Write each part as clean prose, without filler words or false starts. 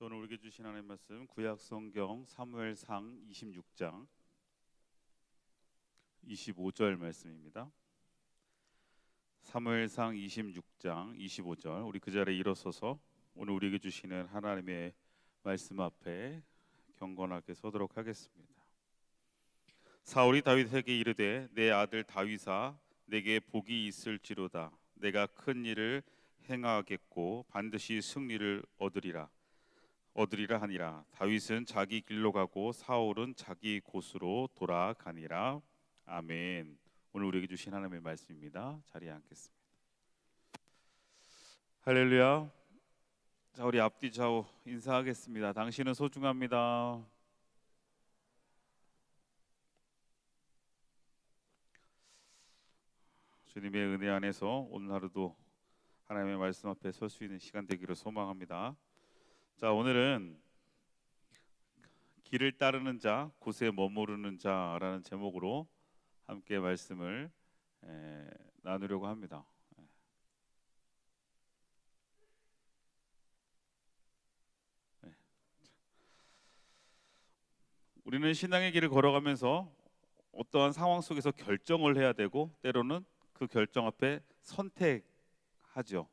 오늘 우리에게 주신 하나님의 말씀 구약 성경 사무엘상 26장 25절 말씀입니다. 사무엘상 26장 25절, 우리 그 자리에 일어서서 오늘 우리에게 주시는 하나님의 말씀 앞에 경건하게 서도록 하겠습니다. 사울이 다윗에게 이르되 내 아들 다윗아, 내게 복이 있을지로다. 내가 큰 일을 행하겠고 반드시 승리를 얻으리라 하니라. 다윗은 자기 길로 가고 사울은 자기 곳으로 돌아가니라. 아멘. 오늘 우리에게 주신 하나님의 말씀입니다. 자리에 앉겠습니다. 할렐루야. 자, 우리 앞뒤 좌우 인사하겠습니다. 당신은 소중합니다. 주님의 은혜 안에서 오늘 하루도 하나님의 말씀 앞에 설 수 있는 시간 되기를 소망합니다. 자, 오늘은 길을 따르는 자, 곳에 머무르는 자라는 제목으로 함께 말씀을 나누려고 합니다. 우리는 신앙의 길을 걸어가면서 어떠한 상황 속에서 결정을 해야 되고, 때로는 그 결정 앞에 선택하죠.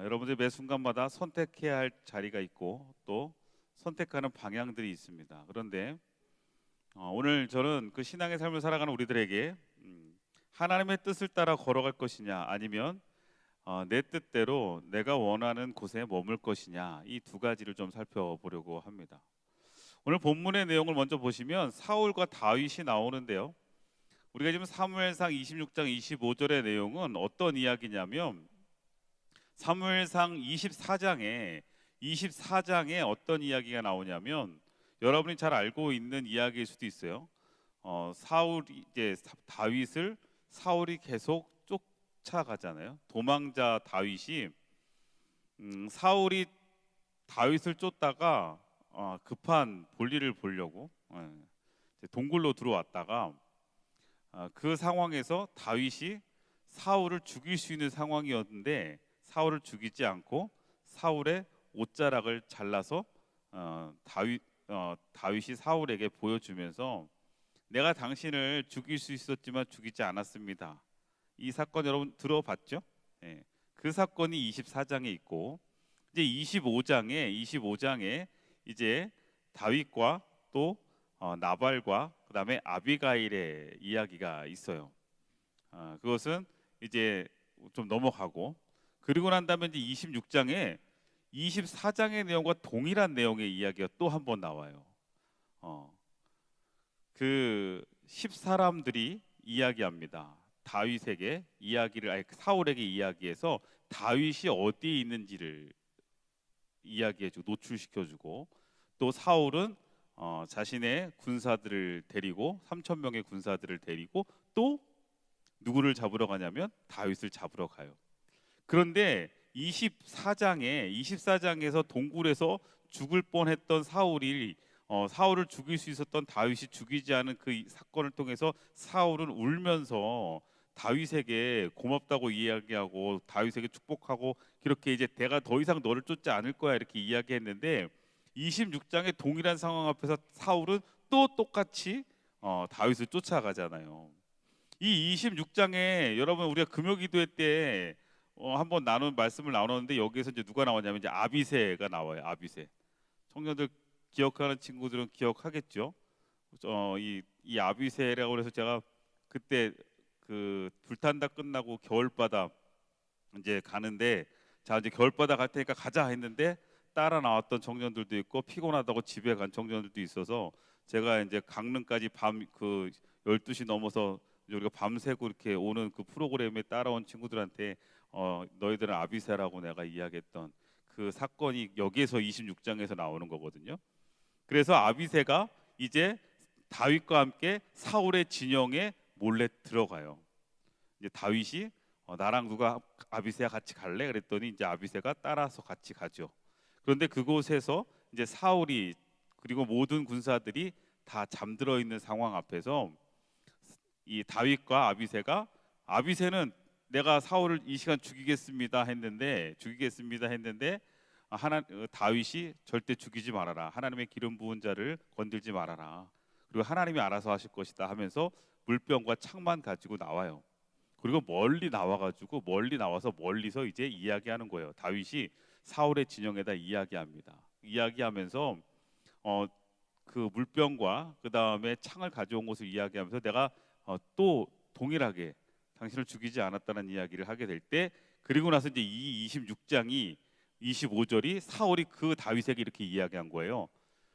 여러분들 매 순간마다 선택해야 할 자리가 있고 또 선택하는 방향들이 있습니다. 그런데 오늘 저는 그 신앙의 삶을 살아가는 우리들에게 하나님의 뜻을 따라 걸어갈 것이냐, 아니면 내 뜻대로 내가 원하는 곳에 머물 것이냐, 이 두 가지를 좀 살펴보려고 합니다. 오늘 본문의 내용을 먼저 보시면 사울과 다윗이 나오는데요, 우리가 지금 사무엘상 26장 25절의 내용은 어떤 이야기냐면, 사무엘상 24장에 어떤 이야기가 나오냐면, 여러분이 잘 알고 있는 이야기일 수도 있어요. 다윗을 사울이 계속 쫓아가잖아요. 도망자 다윗이 사울이 다윗을 쫓다가 급한 볼일을 보려고 동굴로 들어왔다가 그 상황에서 다윗이 사울을 죽일 수 있는 상황이었는데, 사울을 죽이지 않고 사울의 옷자락을 잘라서 다윗이 사울에게 보여주면서 내가 당신을 죽일 수 있었지만 죽이지 않았습니다. 이 사건 여러분 들어봤죠? 그 사건이 24장에 있고, 이제 25장에 이제 다윗과 또 나발과 그다음에 아비가일의 이야기가 있어요. 그것은 이제 좀 넘어가고, 그리고 난 다음에 이제 26장에 24장의 내용과 동일한 내용의 이야기가 또 한 번 나와요. 그 10사람들이 이야기합니다. 다윗에게 사울에게 이야기해서 다윗이 어디에 있는지를 이야기해주고 노출시켜주고, 또 사울은 자신의 군사들을 데리고 3,000명의 군사들을 데리고 또 누구를 잡으러 가냐면 다윗을 잡으러 가요. 그런데 24장에서 동굴에서 죽을 뻔했던 사울을 죽일 수 있었던 다윗이 죽이지 않은 그 사건을 통해서 사울은 울면서 다윗에게 고맙다고 이야기하고 다윗에게 축복하고, 그렇게 이제 내가 더 이상 너를 쫓지 않을 거야 이렇게 이야기했는데, 26장의 동일한 상황 앞에서 사울은 또 똑같이 다윗을 쫓아가잖아요. 이 26장에 여러분 우리가 금요기도회 때 한번 말씀을 나눴는데, 여기에서 이제 누가 나오냐면 이제 아비새가 나와요. 아비새. 청년들 기억하는 친구들은 기억하겠죠. 이 아비새라고 해서 제가 그때 그 불탄다 끝나고 겨울바다 이제 가는데, 자 이제 겨울바다 갈 테니까 가자 했는데 따라 나왔던 청년들도 있고 피곤하다고 집에 간 청년들도 있어서, 제가 이제 강릉까지 밤 그 12시 넘어서 우리가 밤새고 이렇게 오는 그 프로그램에 따라온 친구들한테 너희들은 아비새라고 내가 이야기했던 그 사건이 여기에서 26장에서 나오는 거거든요. 그래서 아비새가 이제 다윗과 함께 사울의 진영에 몰래 들어가요. 이제 다윗이 나랑 누가 아비새와 같이 갈래? 그랬더니 이제 아비새가 따라서 같이 가죠. 그런데 그곳에서 이제 사울이 그리고 모든 군사들이 다 잠들어 있는 상황 앞에서 이 다윗과 아비새는 내가 사울을 이 시간 죽이겠습니다 했는데 다윗이 절대 죽이지 말아라. 하나님의 기름 부은 자를 건들지 말아라. 그리고 하나님이 알아서 하실 것이다 하면서 물병과 창만 가지고 나와요. 그리고 멀리 나와서 멀리서 이제 이야기하는 거예요. 다윗이 사울의 진영에다 이야기합니다. 이야기하면서 그 물병과 그 다음에 창을 가져온 것을 이야기하면서 내가 또 동일하게 당신을 죽이지 않았다는 이야기를 하게 될 때, 그리고 나서 이제 이 26장이 25절이 사울이 그 다윗에게 이렇게 이야기한 거예요.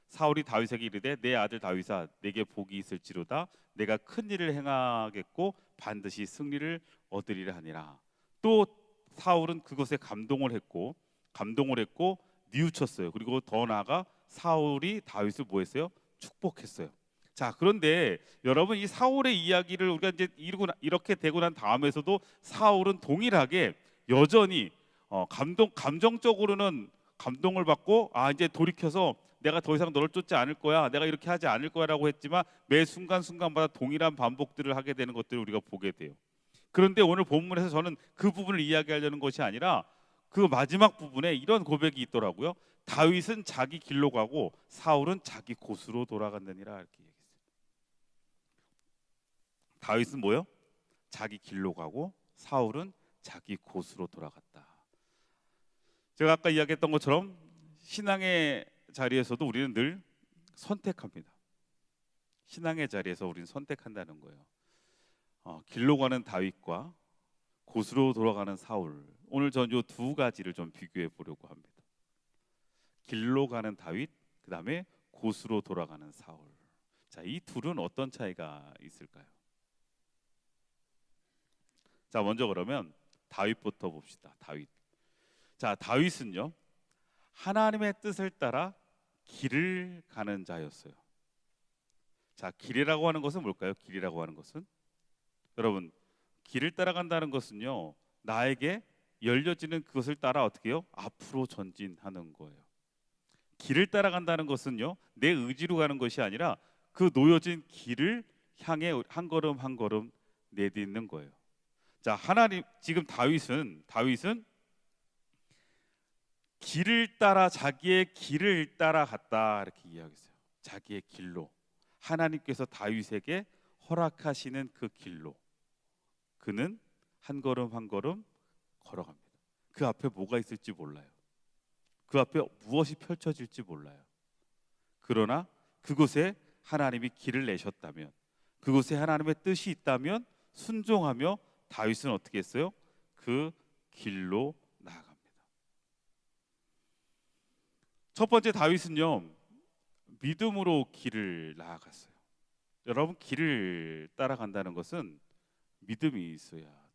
사울이 다윗에게 이르되 내 아들 다윗아 내게 복이 있을지로다. 내가 큰 일을 행하겠고 반드시 승리를 얻으리라 하니라. 또 사울은 그것에 감동을 했고 뉘우쳤어요. 그리고 더 나아가 사울이 다윗을 뭐 했어요? 축복했어요. 자, 그런데 여러분, 이 사울의 이야기를 우리가 이제 이렇게 되고 난 다음에서도 사울은 동일하게 여전히 감정적으로는 감동을 받고 이제 돌이켜서 내가 더 이상 너를 쫓지 않을 거야, 내가 이렇게 하지 않을 거야라고 했지만 매 순간순간마다 동일한 반복들을 하게 되는 것들을 우리가 보게 돼요. 그런데 오늘 본문에서 저는 그 부분을 이야기하려는 것이 아니라 그 마지막 부분에 이런 고백이 있더라고요. 다윗은 자기 길로 가고 사울은 자기 곳으로 돌아간다니라, 이렇게 얘기했어요. 다윗은 뭐요? 자기 길로 가고 사울은 자기 곳으로 돌아갔다. 제가 아까 이야기했던 것처럼 신앙의 자리에서도 우리는 늘 선택합니다. 신앙의 자리에서 우리는 선택한다는 거예요. 길로 가는 다윗과 곳으로 돌아가는 사울. 오늘 전 이 두 가지를 좀 비교해 보려고 합니다. 길로 가는 다윗, 그 다음에 곳으로 돌아가는 사울. 자, 이 둘은 어떤 차이가 있을까요? 자, 먼저 그러면 다윗부터 봅시다. 다윗. 자, 다윗은요, 하나님의 뜻을 따라 길을 가는 자였어요. 자, 길이라고 하는 것은 뭘까요? 길이라고 하는 것은, 여러분, 길을 따라간다는 것은요, 나에게 열려지는 그것을 따라 어떻게 해요? 앞으로 전진하는 거예요. 길을 따라간다는 것은요, 내 의지로 가는 것이 아니라 그 놓여진 길을 향해 한 걸음 한 걸음 내딛는 거예요. 자, 지금 다윗은 길을 따라, 자기의 길을 따라갔다, 이렇게 이야기했어요. 자기의 길로, 하나님께서 다윗에게 허락하시는 그 길로 그는 한 걸음 한 걸음 걸어갑니다. 그 앞에 뭐가 있을지 몰라요. 그 앞에 무엇이 펼쳐질지 몰라요. 그러나 그곳에 하나님이 길을 내셨다면, 그곳에 하나님의 뜻이 있다면 순종하며 다윗은 어떻게 했어요? 그 길로 나아갑니다. 첫 번째, 다윗은요, 믿음으로 길을 나아갔어요. 여러분, 길을 따라간다는 것은 믿음이 있어야 돼요.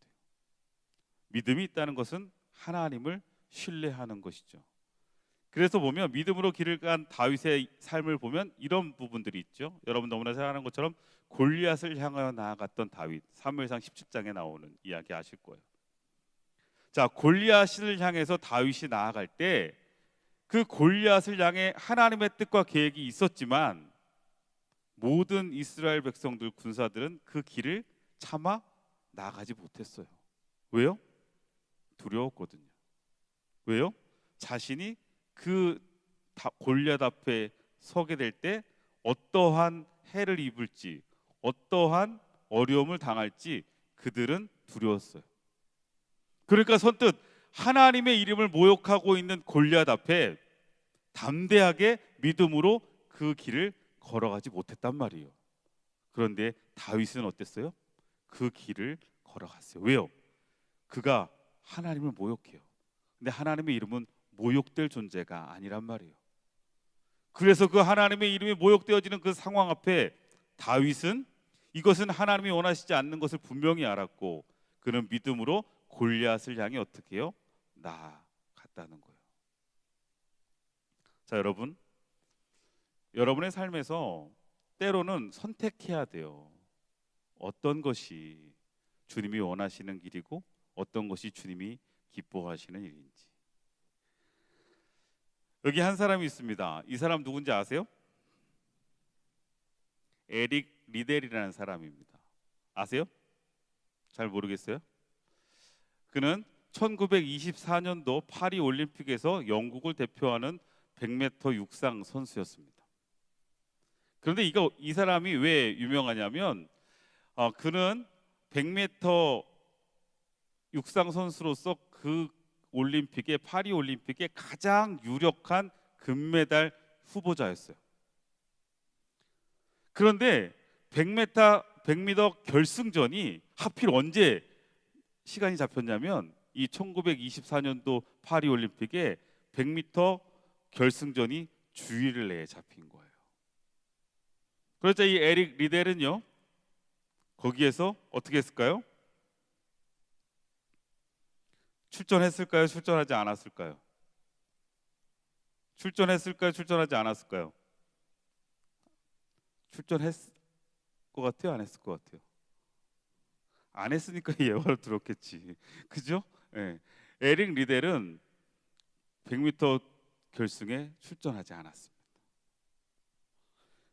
믿음이 있다는 것은 하나님을 신뢰하는 것이죠. 그래서 보면 믿음으로 길을 간 다윗의 삶을 보면 이런 부분들이 있죠. 여러분 너무나 잘 아는 것처럼 골리앗을 향하여 나아갔던 다윗, 사무엘상 17장에 나오는 이야기 아실 거예요. 자, 골리앗을 향해서 다윗이 나아갈 때 그 골리앗을 향해 하나님의 뜻과 계획이 있었지만 모든 이스라엘 백성들, 군사들은 그 길을 차마 나가지 못했어요. 왜요? 두려웠거든요. 왜요? 자신이 그 골리앗 앞에 서게 될 때 어떠한 해를 입을지, 어떠한 어려움을 당할지 그들은 두려웠어요. 그러니까 선뜻 하나님의 이름을 모욕하고 있는 골리앗 앞에 담대하게 믿음으로 그 길을 걸어가지 못했단 말이에요. 그런데 다윗은 어땠어요? 그 길을 걸어갔어요. 왜요? 그가 하나님을 모욕해요. 근데 하나님의 이름은 모욕될 존재가 아니란 말이에요. 그래서 그 하나님의 이름이 모욕되어지는 그 상황 앞에 다윗은 이것은 하나님이 원하시지 않는 것을 분명히 알았고 그는 믿음으로 골리앗을 향해 어떻게 해요? 나아갔다는 거예요. 자, 여러분의 삶에서 때로는 선택해야 돼요. 어떤 것이 주님이 원하시는 길이고 어떤 것이 주님이 기뻐하시는 일인지. 여기 한 사람이 있습니다. 이 사람 누군지 아세요? 에릭 리델이라는 사람입니다. 아세요? 잘 모르겠어요? 그는 1924년도 파리 올림픽에서 영국을 대표하는 100m 육상 선수였습니다. 그런데 이 사람이 왜 유명하냐면 그는 100m 육상 선수로서 그 올림픽의 파리 올림픽의 가장 유력한 금메달 후보자였어요. 그런데 100m 결승전이 하필 언제 시간이 잡혔냐면 이 1924년도 파리 올림픽에 100m 결승전이 주일을 내에 잡힌 거예요. 그러자 이 에릭 리델은요, 거기에서 어떻게 했을까요? 출전했을까요? 출전하지 않았을까요? 출전했을까요? 출전하지 않았을까요? 출전했을 것 같아요? 안 했을 것 같아요? 안 했으니까 예화로 들었겠지. 그죠? 네. 에릭 리델은 100m 결승에 출전하지 않았습니다.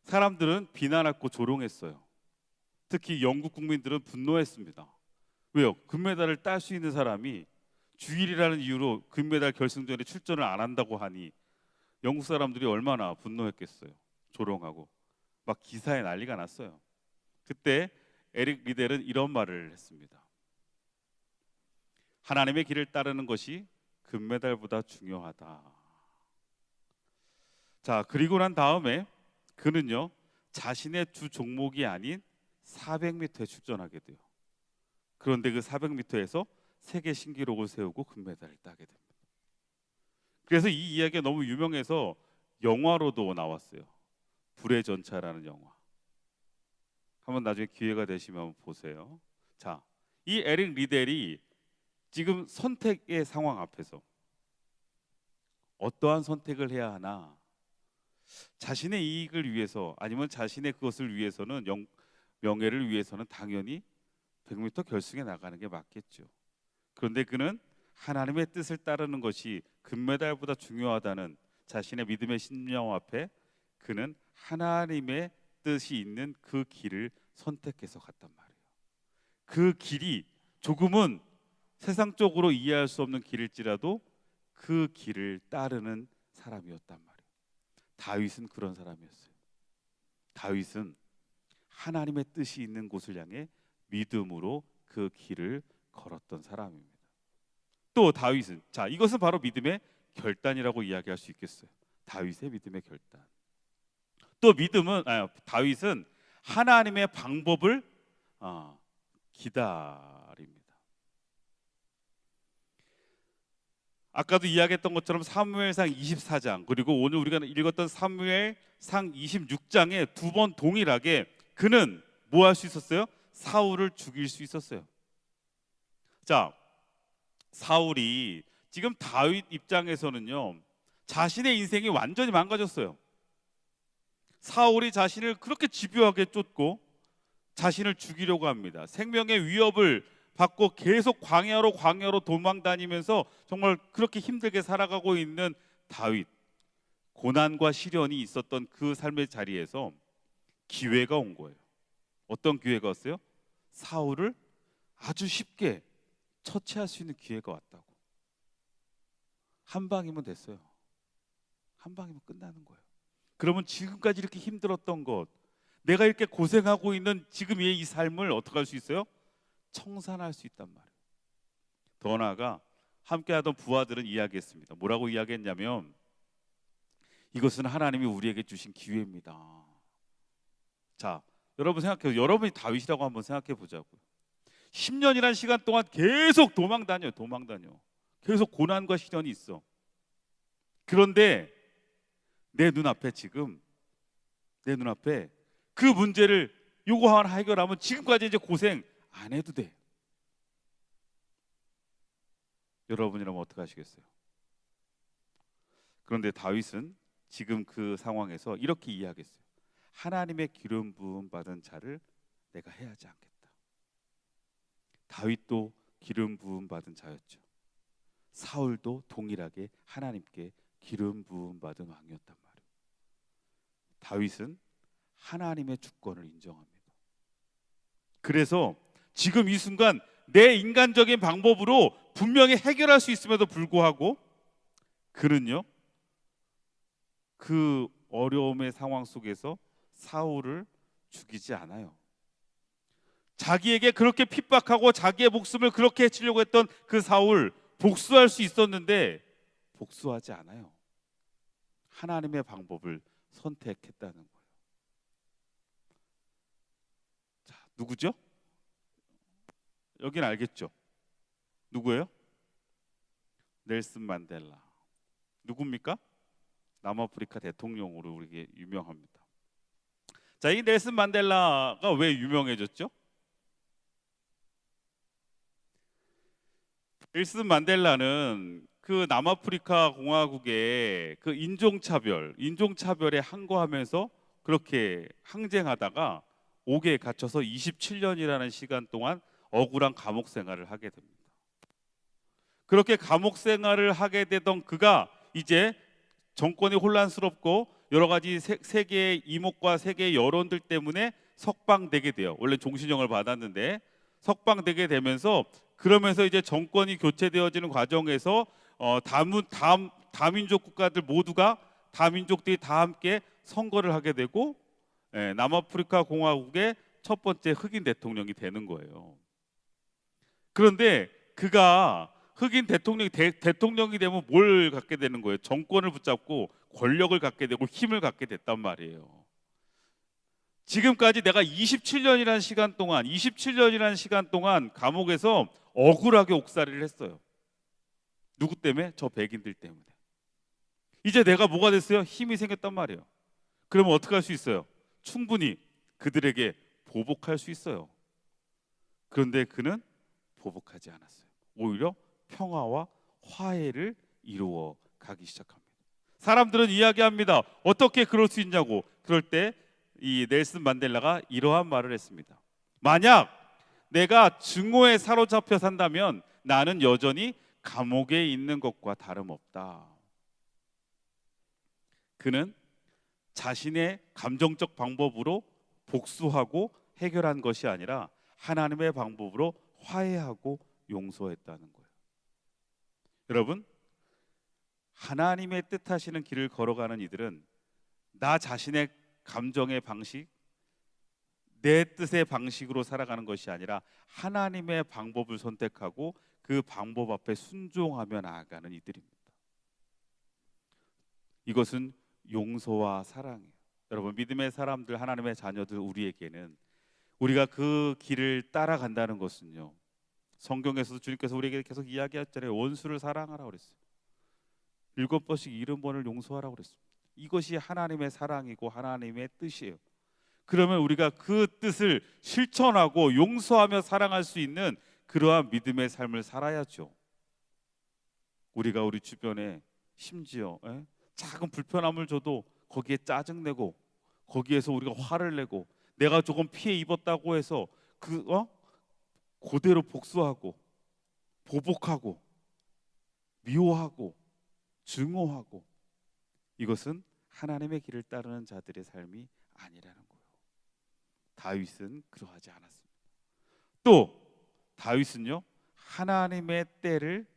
사람들은 비난하고 조롱했어요. 특히 영국 국민들은 분노했습니다. 왜요? 금메달을 딸 수 있는 사람이 주일이라는 이유로 금메달 결승전에 출전을 안 한다고 하니 영국 사람들이 얼마나 분노했겠어요. 조롱하고 막 기사에 난리가 났어요. 그때 에릭 리델은 이런 말을 했습니다. 하나님의 길을 따르는 것이 금메달보다 중요하다. 자, 그리고 난 다음에 그는요, 자신의 주 종목이 아닌 400m에 출전하게 돼요. 그런데 그 400m에서 세계 신기록을 세우고 금메달을 따게 됩니다. 그래서 이 이야기가 너무 유명해서 영화로도 나왔어요. 불의 전차라는 영화. 한번 나중에 기회가 되시면 보세요. 자, 이 에릭 리델이 지금 선택의 상황 앞에서 어떠한 선택을 해야 하나? 자신의 이익을 위해서 아니면 자신의 그것을 위해서는 명예를 위해서는 당연히 100m 결승에 나가는 게 맞겠죠. 그런데 그는 하나님의 뜻을 따르는 것이 금메달보다 중요하다는 자신의 믿음의 신념 앞에 그는 하나님의 뜻이 있는 그 길을 선택해서 갔단 말이에요. 그 길이 조금은 세상적으로 이해할 수 없는 길일지라도 그 길을 따르는 사람이었단 말이에요. 다윗은 그런 사람이었어요. 다윗은 하나님의 뜻이 있는 곳을 향해 믿음으로 그 길을 걸었던 사람입니다. 또 다윗은, 자, 이것은 바로 믿음의 결단이라고 이야기할 수 있겠어요. 다윗의 믿음의 결단. 또 다윗은 하나님의 방법을 기다립니다. 아까도 이야기했던 것처럼 사무엘상 24장 그리고 오늘 우리가 읽었던 사무엘상 26장에 두 번 동일하게 그는 뭐 할 수 있었어요? 사울을 죽일 수 있었어요. 자, 사울이 지금 다윗 입장에서는요, 자신의 인생이 완전히 망가졌어요. 사울이 자신을 그렇게 집요하게 쫓고 자신을 죽이려고 합니다. 생명의 위협을 받고 계속 광야로 도망 다니면서 정말 그렇게 힘들게 살아가고 있는 다윗, 고난과 시련이 있었던 그 삶의 자리에서 기회가 온 거예요. 어떤 기회가 왔어요? 사울을 아주 쉽게 처치할 수 있는 기회가 왔다고. 한 방이면 됐어요. 한 방이면 끝나는 거예요. 그러면 지금까지 이렇게 힘들었던 것, 내가 이렇게 고생하고 있는 지금의 이 삶을 어떻게 할 수 있어요? 청산할 수 있단 말이에요. 더 나아가 함께하던 부하들은 이야기했습니다. 뭐라고 이야기했냐면, 이것은 하나님이 우리에게 주신 기회입니다. 자, 여러분 생각해요. 여러분이 다윗이라고 한번 생각해 보자고요. 10년이라는 시간 동안 계속 도망 다녀. 계속 고난과 시련이 있어. 그런데 내 눈앞에 그 문제를 요거 하나 해결하면 지금까지 이제 고생 안 해도 돼. 여러분이라면 어떻게 하시겠어요? 그런데 다윗은 지금 그 상황에서 이렇게 이야기했어요. 하나님의 기름 부음 받은 자를 내가 해하지 않겠다. 다윗도 기름 부음 받은 자였죠. 사울도 동일하게 하나님께 기름 부음 받은 왕이었단 말이에요. 다윗은 하나님의 주권을 인정합니다. 그래서 지금 이 순간 내 인간적인 방법으로 분명히 해결할 수 있음에도 불구하고 그는요, 그 어려움의 상황 속에서 사울을 죽이지 않아요. 자기에게 그렇게 핍박하고 자기의 목숨을 그렇게 해치려고 했던 그 사울, 복수할 수 있었는데 복수하지 않아요. 하나님의 방법을 선택했다는 거예요. 자, 누구죠? 여긴 알겠죠? 누구예요? 넬슨 만델라. 누굽니까? 남아프리카 대통령으로 우리에게 유명합니다. 자, 이 넬슨 만델라가 왜 유명해졌죠? 넬슨 만델라는 그 남아프리카 공화국의 그 인종차별에 항거하면서 그렇게 항쟁하다가 옥에 갇혀서 27년이라는 시간 동안 억울한 감옥 생활을 하게 됩니다. 그렇게 감옥 생활을 하게 되던 그가 이제 정권이 혼란스럽고 여러 가지 세계의 이목과 세계의 여론들 때문에 석방되게 돼요. 원래 종신형을 받았는데 석방되게 되면서 그러면서 이제 정권이 교체되어지는 과정에서 다민족 국가들 모두가 다민족들이 다 함께 선거를 하게 되고 남아프리카 공화국의 첫 번째 흑인 대통령이 되는 거예요. 그런데 그가 흑인 대통령이 되면 뭘 갖게 되는 거예요? 정권을 붙잡고 권력을 갖게 되고 힘을 갖게 됐단 말이에요. 지금까지 내가 27년이라는 시간 동안 감옥에서 억울하게 옥살이를 했어요. 누구 때문에? 저 백인들 때문에. 이제 내가 뭐가 됐어요? 힘이 생겼단 말이에요. 그러면 어떻게 할 수 있어요? 충분히 그들에게 보복할 수 있어요. 그런데 그는 보복하지 않았어요. 오히려 평화와 화해를 이루어 가기 시작합니다. 사람들은 이야기합니다. 어떻게 그럴 수 있냐고. 그럴 때 이 넬슨 만델라가 이러한 말을 했습니다. 만약 내가 증오에 사로잡혀 산다면 나는 여전히 감옥에 있는 것과 다름없다. 그는 자신의 감정적 방법으로 복수하고 해결한 것이 아니라 하나님의 방법으로 화해하고 용서했다는 거예요. 여러분, 하나님의 뜻하시는 길을 걸어가는 이들은 나 자신의 감정의 방식, 내 뜻의 방식으로 살아가는 것이 아니라 하나님의 방법을 선택하고 그 방법 앞에 순종하며 나아가는 이들입니다. 이것은 용서와 사랑이에요. 여러분, 믿음의 사람들, 하나님의 자녀들, 우리에게는 우리가 그 길을 따라간다는 것은요, 성경에서도 주님께서 우리에게 계속 이야기했잖아요. 원수를 사랑하라고 그랬어요. 7번씩 70번을 용서하라고 그랬습니다. 이것이 하나님의 사랑이고 하나님의 뜻이에요. 그러면 우리가 그 뜻을 실천하고 용서하며 사랑할 수 있는 그러한 믿음의 삶을 살아야죠. 우리가 우리 주변에 심지어 작은 불편함을 줘도 거기에 짜증내고 거기에서 우리가 화를 내고 내가 조금 피해 입었다고 해서 그대로 복수하고 보복하고 미워하고 증오하고, 이것은 하나님의 길을 따르는 자들의 삶이 아니라는 거예요. 다윗은 그러하지 않았습니다. 또 다윗은요, 하나님의 때를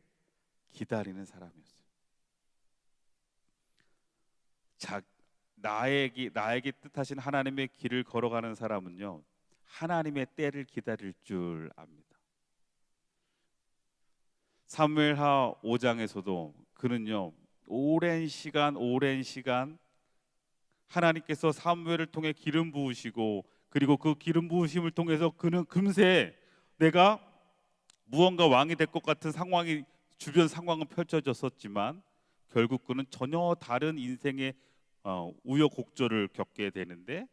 기다리는 사람이었어요. 나에게 뜻하신 하나님의 길을 걸어가는 사람은요, 하나님의 때를 기다릴 줄 압니다. 사무엘하 5장에서도 그는요, 오랜 시간 하나님께서 사무엘을 통해 기름 부으시고, 그리고 그 기름 부으심을 통해서 그는 금세 내가 무언가 왕이 될 것 같은 상황이, 주변 상황은 펼쳐졌었지만 결국 그는 전혀 다른 인생의 우여곡절을 겪게 되는데,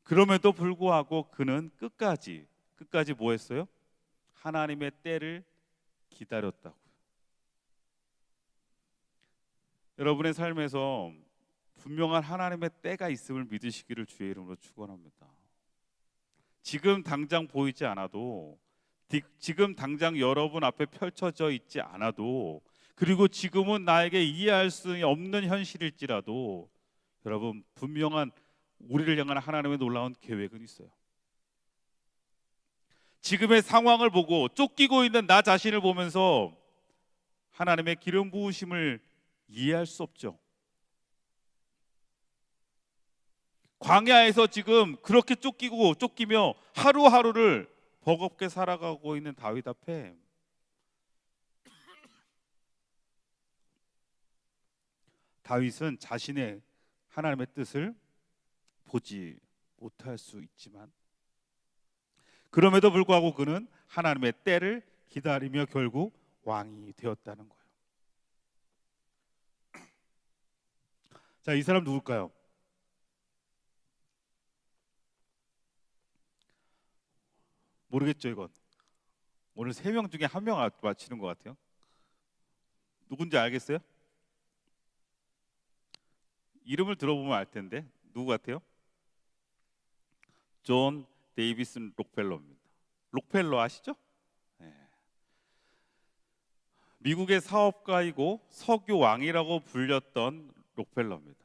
그럼에도 불구하고 그는 끝까지 뭐 했어요? 하나님의 때를 기다렸다고요. 여러분의 삶에서 분명한 하나님의 때가 있음을 믿으시기를 주의 이름으로 축원합니다. 지금 당장 보이지 않아도, 지금 당장 여러분 앞에 펼쳐져 있지 않아도, 그리고 지금은 나에게 이해할 수 없는 현실일지라도 여러분, 분명한 우리를 향한 하나님의 놀라운 계획은 있어요. 지금의 상황을 보고 쫓기고 있는 나 자신을 보면서 하나님의 기름 부으심을 이해할 수 없죠. 광야에서 지금 그렇게 쫓기며 하루하루를 버겁게 살아가고 있는 다윗 앞에 다윗은 자신의 하나님의 뜻을 보지 못할 수 있지만 그럼에도 불구하고 그는 하나님의 때를 기다리며 결국 왕이 되었다는 거예요. 자, 이 사람 누굴까요? 모르겠죠, 이건. 오늘 3명 중에 1명 맞히는 것 같아요. 누군지 알겠어요? 이름을 들어보면 알 텐데 누구 같아요? 존 데이비슨 록펠러입니다. 록펠러 아시죠? 네. 미국의 사업가이고 석유 왕이라고 불렸던 록펠러입니다.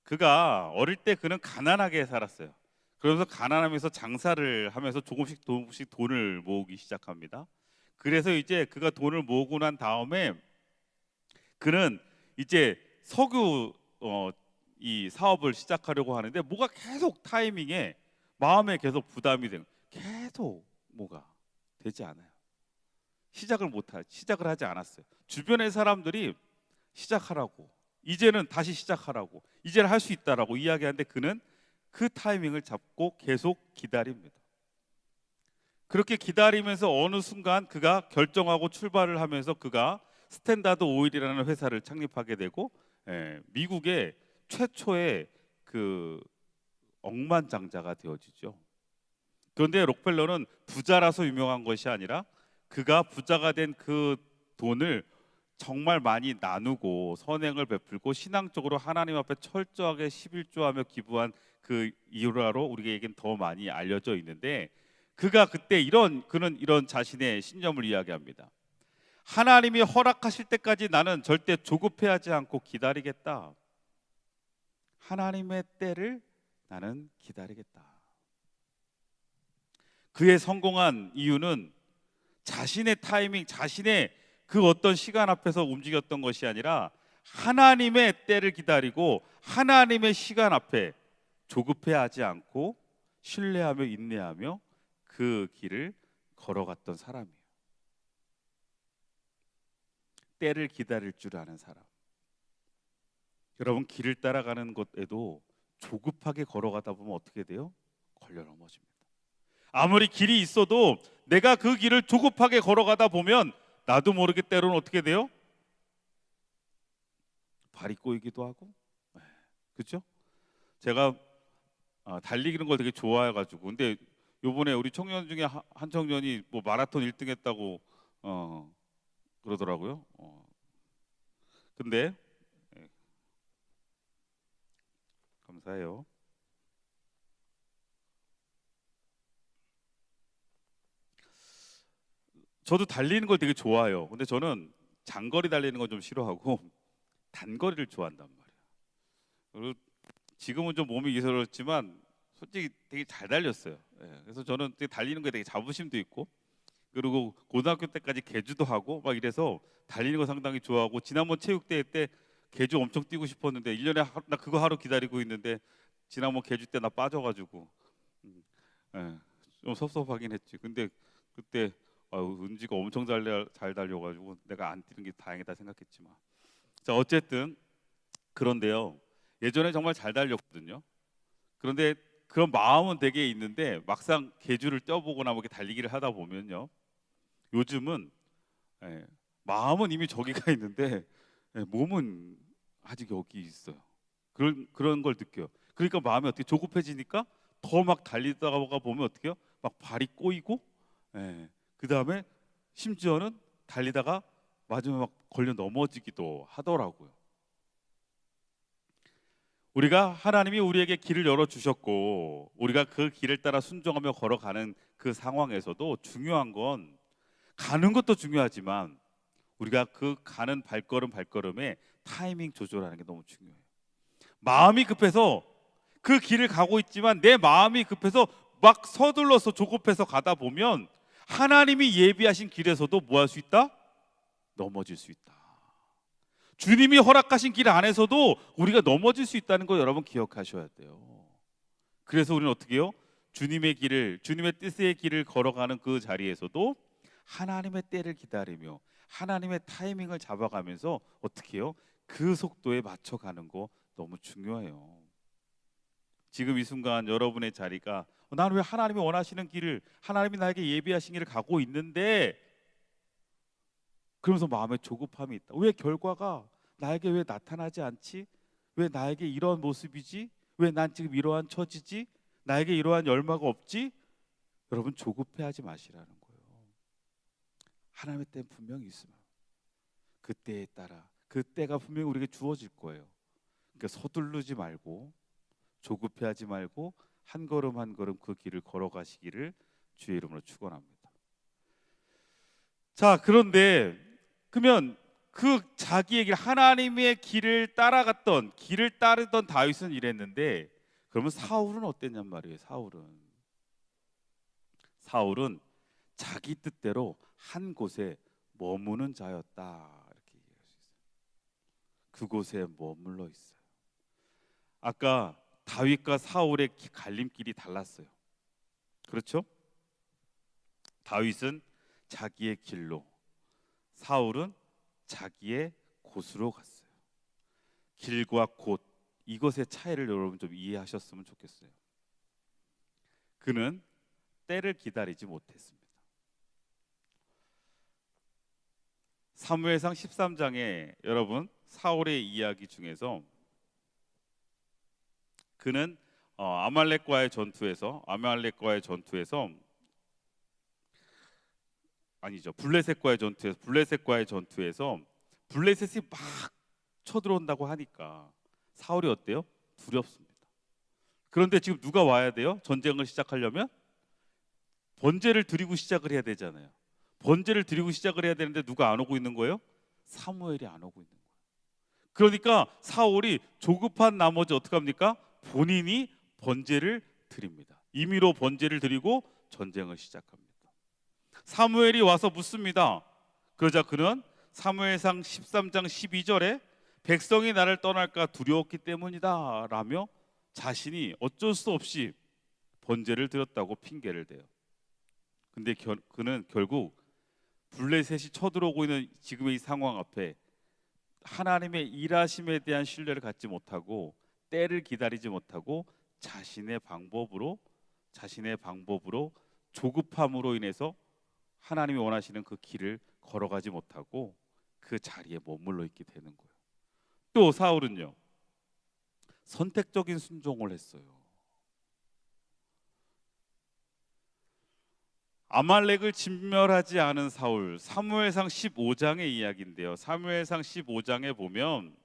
그가 어릴 때 그는 가난하게 살았어요. 그러면서 가난하면서 장사를 하면서 조금씩 돈을 모으기 시작합니다. 그래서 이제 그가 돈을 모으고 난 다음에 그는 이제 석유 이 사업을 시작하려고 하는데 뭐가 계속 타이밍에 마음에 계속 부담이 되는, 계속 뭐가 되지 않아요. 시작을 하지 않았어요. 주변의 사람들이 시작하라고, 이제는 다시 시작하라고, 이제는 할 수 있다라고 이야기하는데 그는 그 타이밍을 잡고 계속 기다립니다. 그렇게 기다리면서 어느 순간 그가 결정하고 출발을 하면서 그가 스탠다드 오일이라는 회사를 창립하게 되고 미국의 최초의 그 억만장자가 되어지죠. 그런데 록펠러는 부자라서 유명한 것이 아니라 그가 부자가 된 그 돈을 정말 많이 나누고 선행을 베풀고 신앙적으로 하나님 앞에 철저하게 11조하며 기부한 그 일화로 우리에겐 더 많이 알려져 있는데 그가 그때 그는 이런 자신의 신념을 이야기합니다. 하나님이 허락하실 때까지 나는 절대 조급해하지 않고 기다리겠다. 하나님의 때를 나는 기다리겠다. 그의 성공한 이유는 자신의 타이밍, 자신의 그 어떤 시간 앞에서 움직였던 것이 아니라 하나님의 때를 기다리고 하나님의 시간 앞에 조급해하지 않고 신뢰하며 인내하며 그 길을 걸어갔던 사람이에요. 때를 기다릴 줄 아는 사람. 여러분, 길을 따라가는 것에도 조급하게 걸어가다 보면 어떻게 돼요? 걸려 넘어집니다. 아무리 길이 있어도 내가 그 길을 조급하게 걸어가다 보면 나도 모르게 때로는 어떻게 돼요? 발이 꼬이기도 하고. 그렇죠? 제가 달리기는 걸 되게 좋아해가지고 근데 요번에 우리 청년 중에 한 청년이 뭐 마라톤 1등 했다고 그러더라고요. 근데 감사해요. 저도 달리는 걸 되게 좋아해요. 근데 저는 장거리 달리는 건 좀 싫어하고 단거리를 좋아한단 말이에요. 그리고 지금은 좀 몸이 이설었지만 솔직히 되게 잘 달렸어요. 그래서 저는 되게 달리는 거에 되게 자부심도 있고 그리고 고등학교 때까지 계주도 하고 막 이래서 달리는 거 상당히 좋아하고 지난번 체육대회 때 계주 엄청 뛰고 싶었는데 1년에 나 그거 하루 기다리고 있는데 지난번 계주 때 나 빠져가지고 좀 섭섭하긴 했지. 근데 그때 은지가 엄청 잘 달려가지고 내가 안 뛰는 게 다행이다 생각했지만 자 어쨌든 그런데요. 예전에 정말 잘 달렸거든요. 그런데 그런 마음은 되게 있는데 막상 계주를 뛰어보거나 뭐 이렇게 달리기를 하다 보면요. 요즘은 마음은 이미 저기가 있는데 몸은 아직 여기 있어요. 그런 걸 느껴요. 그러니까 마음이 어떻게 조급해지니까 더 막 달리다가 보면 어떻게요? 막 발이 꼬이고 그 다음에 심지어는 달리다가 마지막에 막 걸려 넘어지기도 하더라고요. 우리가 하나님이 우리에게 길을 열어주셨고 우리가 그 길을 따라 순종하며 걸어가는 그 상황에서도 중요한 건 가는 것도 중요하지만 우리가 그 가는 발걸음에 타이밍 조절하는 게 너무 중요해요. 마음이 급해서 그 길을 가고 있지만 내 마음이 급해서 막 서둘러서 조급해서 가다 보면 하나님이 예비하신 길에서도 뭐 할 수 있다? 넘어질 수 있다. 주님이 허락하신 길 안에서도 우리가 넘어질 수 있다는 거 여러분 기억하셔야 돼요. 그래서 우리는 어떻게 해요? 주님의 길을, 주님의 뜻의 길을 걸어가는 그 자리에서도 하나님의 때를 기다리며 하나님의 타이밍을 잡아가면서 어떻게 해요? 그 속도에 맞춰가는 거 너무 중요해요. 지금 이 순간 여러분의 자리가 나는 왜 하나님이 원하시는 길을, 하나님이 나에게 예비하신 길을 가고 있는데, 그러면서 마음에 조급함이 있다. 왜 결과가 나에게 왜 나타나지 않지? 왜 나에게 이런 모습이지? 왜 난 지금 이러한 처지지? 나에게 이러한 열마가 없지? 여러분 조급해하지 마시라는 거예요. 하나님의 때는 분명히 있으면 그 때에 따라 그 때가 분명히 우리에게 주어질 거예요. 그러니까 서두르지 말고 조급해하지 말고 한 걸음 한 걸음 그 길을 걸어가시기를 주의 이름으로 축원합니다. 자, 그런데 그러면 그 자기의 길, 하나님의 길을 따라갔던, 길을 따르던 다윗은 이랬는데, 그러면 사울은 어땠냔 말이에요. 사울은 자기 뜻대로 한 곳에 머무는 자였다, 이렇게 얘기할 수 있어요. 그곳에 머물러 있어요. 아까 다윗과 사울의 갈림길이 달랐어요. 그렇죠? 다윗은 자기의 길로, 사울은 자기의 곳으로 갔어요. 길과 곳, 이것의 차이를 여러분 좀 이해하셨으면 좋겠어요. 그는 때를 기다리지 못했습니다. 사무엘상 13장에 여러분 사울의 이야기 중에서 그는 아말렉과의 전투에서 아니죠, 블레셋과의 전투에서 블레셋이 막 쳐들어온다고 하니까 사울이 어때요? 두렵습니다. 그런데 지금 누가 와야 돼요? 전쟁을 시작하려면 번제를 드리고 시작을 해야 되잖아요. 번제를 드리고 시작을 해야 되는데 누가 안 오고 있는 거예요? 사무엘이 안 오고 있는 거예요. 그러니까 사울이 조급한 나머지 어떻게 합니까? 본인이 번제를 드립니다. 임의로 번제를 드리고 전쟁을 시작합니다. 사무엘이 와서 묻습니다. 그러자 그는 사무엘상 13장 12절에 백성이 나를 떠날까 두려웠기 때문이다 라며 자신이 어쩔 수 없이 번제를 드렸다고 핑계를 대요. 근데 그는 결국 블레셋이 쳐들어오고 있는 지금의 이 상황 앞에 하나님의 일하심에 대한 신뢰를 갖지 못하고 때를 기다리지 못하고 자신의 방법으로 조급함으로 인해서 하나님이 원하시는 그 길을 걸어가지 못하고 그 자리에 머물러 있게 되는 거예요. 또 사울은요, 선택적인 순종을 했어요. 아말렉을 진멸하지 않은 사울, 사무엘상 15장의 이야기인데요. 사무엘상 15장에 보면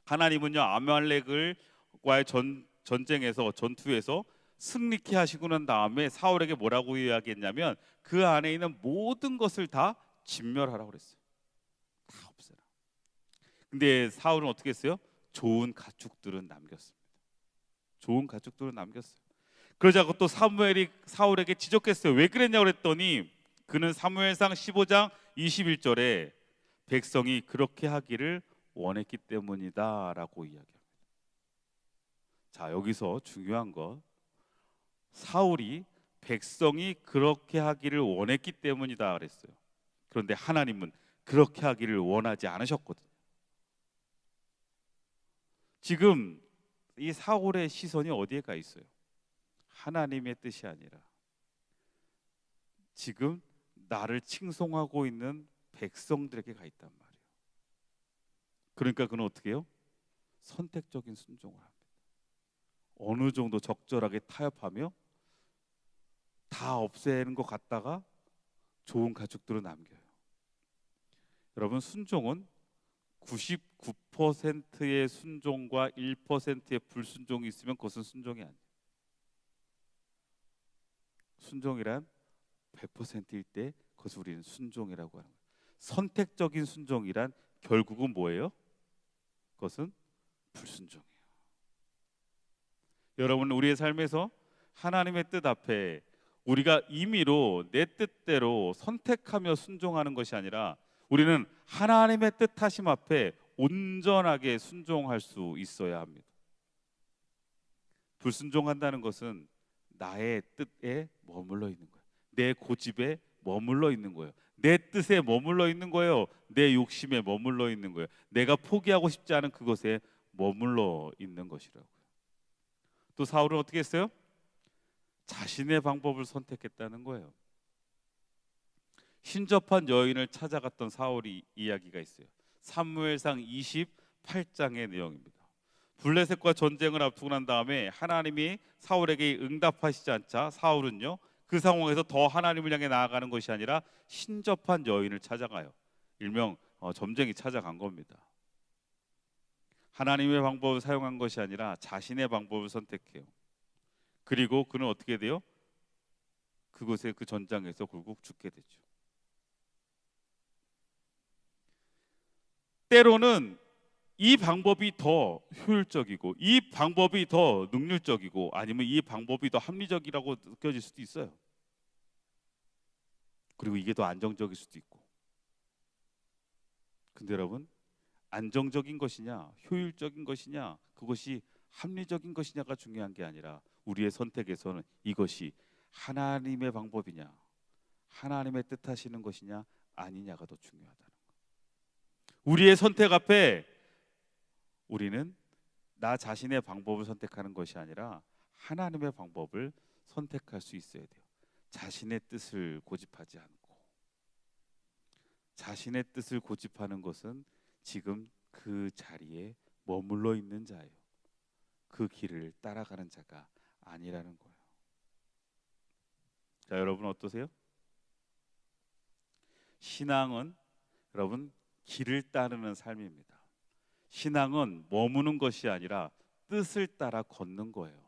하나님은요 아말렉과의 전투에서 승리케 하시고 난 다음에 사울에게 뭐라고 이야기했냐면 그 안에 있는 모든 것을 다 진멸하라고 그랬어요. 다 없애라. 근데 사울은 어떻게 했어요? 좋은 가축들은 남겼습니다. 그러자고 또 사무엘이 사울에게 지적했어요. 왜 그랬냐고 그랬더니 그는 사무엘상 15장 21절에 백성이 그렇게 하기를 원했기 때문이다 라고 이야기합니다. 자, 여기서 중요한 것, 사울이 백성이 그렇게 하기를 원했기 때문이다 그랬어요. 그런데 하나님은 그렇게 하기를 원하지 않으셨거든요. 지금 이 사울의 시선이 어디에 가 있어요? 하나님의 뜻이 아니라 지금 나를 칭송하고 있는 백성들에게 가 있단 말이에요. 그러니까 그는 어떻게 해요? 선택적인 순종을 합니다. 어느 정도 적절하게 타협하며 다 없애는 것 같다가 좋은 가축들을 남겨요. 여러분, 순종은 99%의 순종과 1%의 불순종이 있으면 그것은 순종이 아니에요. 순종이란 100%일 때 그것을 우리는 순종이라고 하는 거예요. 선택적인 순종이란 결국은 뭐예요? 그것은 불순종이에요. 여러분, 우리의 삶에서 하나님의 뜻 앞에 우리가 임의로 내 뜻대로 선택하며 순종하는 것이 아니라 우리는 하나님의 뜻하심 앞에 온전하게 순종할 수 있어야 합니다. 불순종한다는 것은 나의 뜻에 머물러 있는 거예요. 내 고집에 머물러 있는 거예요. 내 뜻에 머물러 있는 거예요. 내 욕심에 머물러 있는 거예요. 내가 포기하고 싶지 않은 그것에 머물러 있는 것이라고요. 또 사울은 어떻게 했어요? 자신의 방법을 선택했다는 거예요. 신접한 여인을 찾아갔던 사울이 이야기가 있어요. 사무엘상 28장의 내용입니다. 블레셋과 전쟁을 앞두고 난 다음에 하나님이 사울에게 응답하시지 않자 사울은요, 그 상황에서 더 하나님을 향해 나아가는 것이 아니라 신접한 여인을 찾아가요. 일명 점쟁이 찾아간 겁니다. 하나님의 방법을 사용한 것이 아니라 자신의 방법을 선택해요. 그리고 그는 어떻게 돼요? 그곳에 그 전장에서 결국 죽게 되죠. 때로는 이 방법이 더 효율적이고 이 방법이 더 능률적이고 아니면 이 방법이 더 합리적이라고 느껴질 수도 있어요. 그리고 이게 더 안정적일 수도 있고. 근데 여러분, 안정적인 것이냐 효율적인 것이냐 그것이 합리적인 것이냐가 중요한 게 아니라 우리의 선택에서는 이것이 하나님의 방법이냐 하나님의 뜻하시는 것이냐 아니냐가 더 중요하다는 거예요. 우리의 선택 앞에 우리는 나 자신의 방법을 선택하는 것이 아니라 하나님의 방법을 선택할 수 있어야 돼요. 자신의 뜻을 고집하지 않고. 자신의 뜻을 고집하는 것은 지금 그 자리에 머물러 있는 자예요. 그 길을 따라가는 자가 아니라는 거예요. 자, 여러분 어떠세요? 신앙은 여러분 길을 따르는 삶입니다. 신앙은 머무는 것이 아니라 뜻을 따라 걷는 거예요.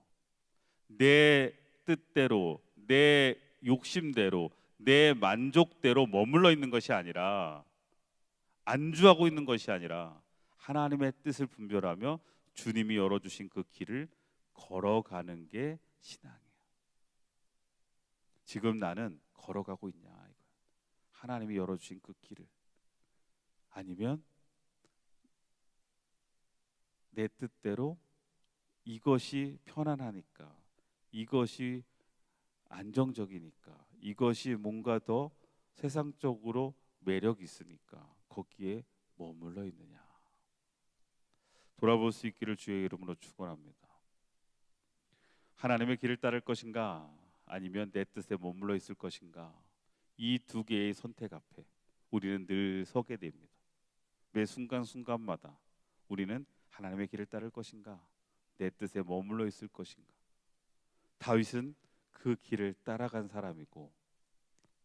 내 뜻대로, 내 욕심대로, 내 만족대로 머물러 있는 것이 아니라 안주하고 있는 것이 아니라 하나님의 뜻을 분별하며 주님이 열어주신 그 길을 걸어가는 게 신앙이에요. 지금 나는 걸어가고 있냐 이거예요. 하나님이 열어주신 그 길을. 아니면 내 뜻대로 이것이 편안하니까, 이것이 안정적이니까, 이것이 뭔가 더 세상적으로 매력 있으니까 거기에 머물러 있느냐. 돌아볼 수 있기를 주의 이름으로 축원합니다. 하나님의 길을 따를 것인가 아니면 내 뜻에 머물러 있을 것인가, 이 두 개의 선택 앞에 우리는 늘 서게 됩니다. 매 순간순간마다 우리는 하나님의 길을 따를 것인가 내 뜻에 머물러 있을 것인가. 다윗은 그 길을 따라간 사람이고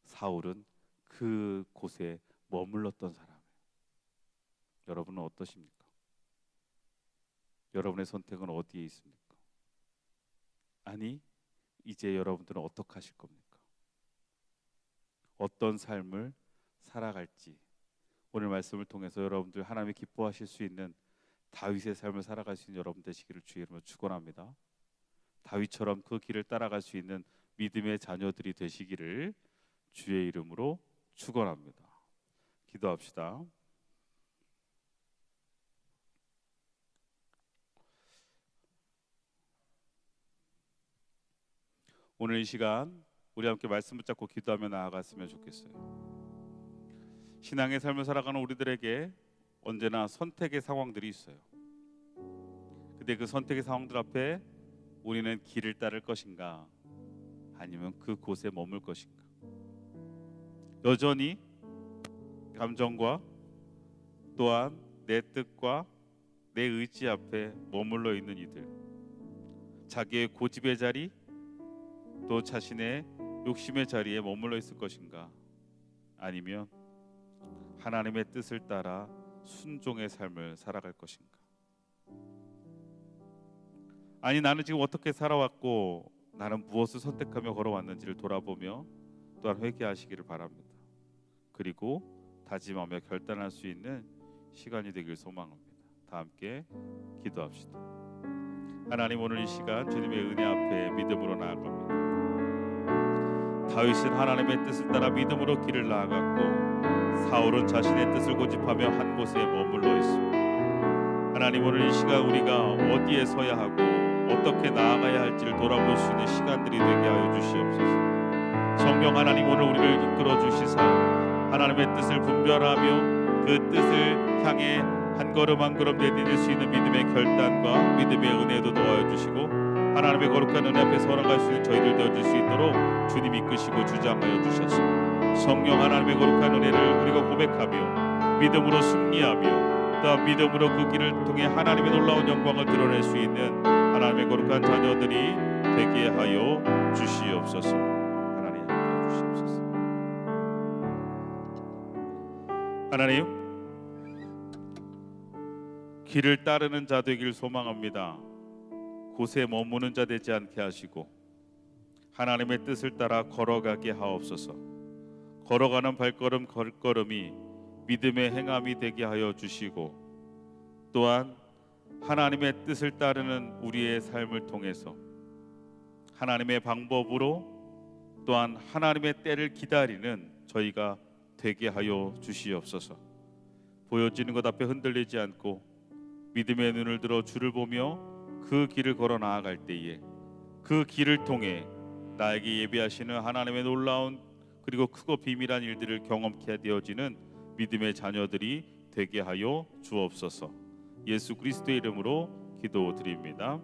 사울은 그 곳에 머물렀던 사람이에요. 여러분은 어떠십니까? 여러분의 선택은 어디에 있습니까? 아니, 이제 여러분들은 어떻게 하실 겁니까? 어떤 삶을 살아갈지 오늘 말씀을 통해서 여러분들 하나님이 기뻐하실 수 있는 다윗의 삶을 살아갈 수 있는 여러분 되시기를 주의 이름으로 축원합니다. 다윗처럼 그 길을 따라갈 수 있는 믿음의 자녀들이 되시기를 주의 이름으로 축원합니다. 기도합시다. 오늘 이 시간 우리 함께 말씀 붙잡고 기도하며 나아갔으면 좋겠어요. 신앙의 삶을 살아가는 우리들에게 언제나 선택의 상황들이 있어요. 근데 그 선택의 상황들 앞에 우리는 길을 따를 것인가 아니면 그곳에 머물 것인가. 여전히 감정과 또한 내 뜻과 내 의지 앞에 머물러 있는 이들, 자기의 고집의 자리 또 자신의 욕심의 자리에 머물러 있을 것인가 아니면 하나님의 뜻을 따라 순종의 삶을 살아갈 것인가. 아니, 나는 지금 어떻게 살아왔고 나는 무엇을 선택하며 걸어왔는지를 돌아보며 또한 회개하시기를 바랍니다. 그리고 다짐하며 결단할 수 있는 시간이 되길 소망합니다. 다 함께 기도합시다. 하나님, 오늘 이 시간 주님의 은혜 앞에 믿음으로 나아갑니다. 다윗은 하나님의 뜻을 따라 믿음으로 길을 나아갔고, 사울은 자신의 뜻을 고집하며 한 곳에 머물러 있습니다. 하나님, 오늘 이 시간 우리가 어디에 서야 하고 어떻게 나아가야 할지를 돌아볼 수 있는 시간들이 되게 하여 주시옵소서. 성령 하나님, 오늘 우리를 이끌어 주시사 하나님의 뜻을 분별하며 그 뜻을 향해 한 걸음 한 걸음 내디딜 수 있는 믿음의 결단과 믿음의 은혜도 도와여 주시고, 하나님의 거룩한 은혜 앞에 살아갈 수 있는 저희들 되어질 수 있도록 주님 이끄시고 주장하여 주셔서 성령 하나님의 거룩한 은혜를 우리가 고백하며 믿음으로 승리하며 또 믿음으로 그 길을 통해 하나님의 놀라운 영광을 드러낼 수 있는 하나님의 거룩한 자녀들이 되게 하여 주시옵소서. 하나님 함께 주시옵소서. 하나님, 길을 따르는 자 되길 소망합니다. 곳에 머무는 자 되지 않게 하시고 하나님의 뜻을 따라 걸어가게 하옵소서. 걸어가는 발걸음 걸걸음이 믿음의 행함이 되게 하여 주시고, 또한 하나님의 뜻을 따르는 우리의 삶을 통해서 하나님의 방법으로 또한 하나님의 때를 기다리는 저희가 되게 하여 주시옵소서. 보여지는 것 앞에 흔들리지 않고 믿음의 눈을 들어 주를 보며 그 길을 걸어 나아갈 때에 그 길을 통해 나에게 예비하시는 하나님의 놀라운 그리고 크고 비밀한 일들을 경험케 되어지는 믿음의 자녀들이 되게 하여 주옵소서. 예수 그리스도의 이름으로 기도드립니다.